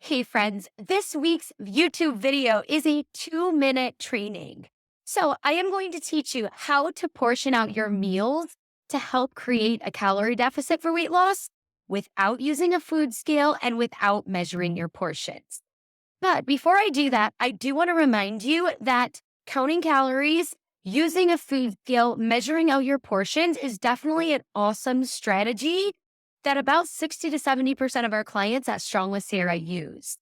Hey friends, this week's YouTube video is a 2-minute training. So I am going to teach you how to portion out your meals to help create a calorie deficit for weight loss without using a food scale and without measuring your portions. But before I do that, I do want to remind you that counting calories, using a food scale, measuring out your portions is definitely an awesome strategy that about 60 to 70% of our clients at Strong with Sarah use.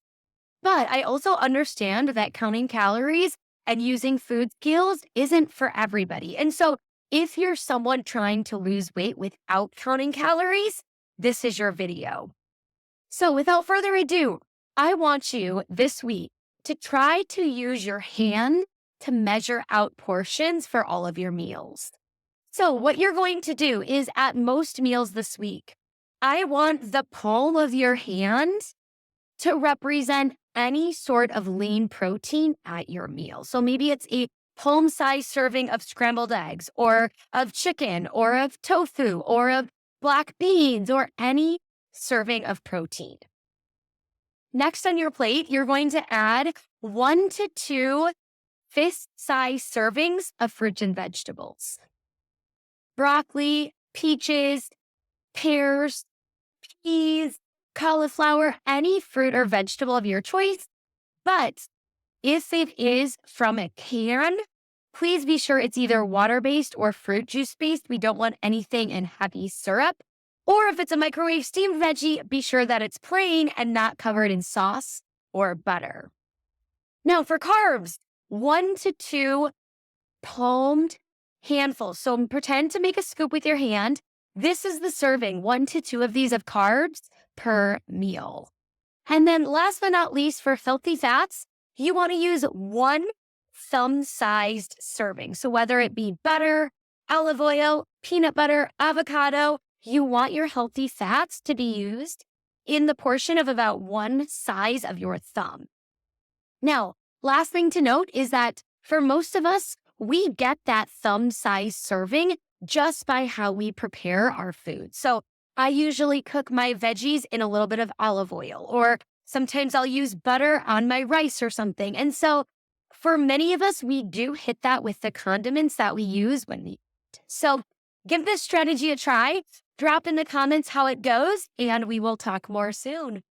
But I also understand that counting calories and using food scales isn't for everybody. And so if you're someone trying to lose weight without counting calories, this is your video. So without further ado, I want you this week to try to use your hand to measure out portions for all of your meals. So what you're going to do is at most meals this week, I want the palm of your hand to represent any sort of lean protein at your meal. So maybe it's a palm-sized serving of scrambled eggs or of chicken or of tofu or of black beans or any serving of protein. Next on your plate, you're going to add 1 to 2 fist-sized servings of fruits and vegetables. Broccoli, peaches, pears, peas, cauliflower, any fruit or vegetable of your choice. But if it is from a can, please be sure it's either water-based or fruit juice-based. We don't want anything in heavy syrup. Or if it's a microwave steamed veggie, be sure that it's plain and not covered in sauce or butter. Now for carbs, 1 to 2 palmed handfuls. So pretend to make a scoop with your hand. This is the serving, 1 to 2 of these of carbs per meal. And then last but not least, for healthy fats, you want to use 1 thumb-sized serving. So whether it be butter, olive oil, peanut butter, avocado, you want your healthy fats to be used in the portion of about 1 size of your thumb. Now, last thing to note is that for most of us, we get that thumb-sized serving just by how we prepare our food. So I usually cook my veggies in a little bit of olive oil, or sometimes I'll use butter on my rice or something. And so for many of us, we do hit that with the condiments that we use when we eat. So give this strategy a try. Drop in the comments how it goes, and we will talk more soon.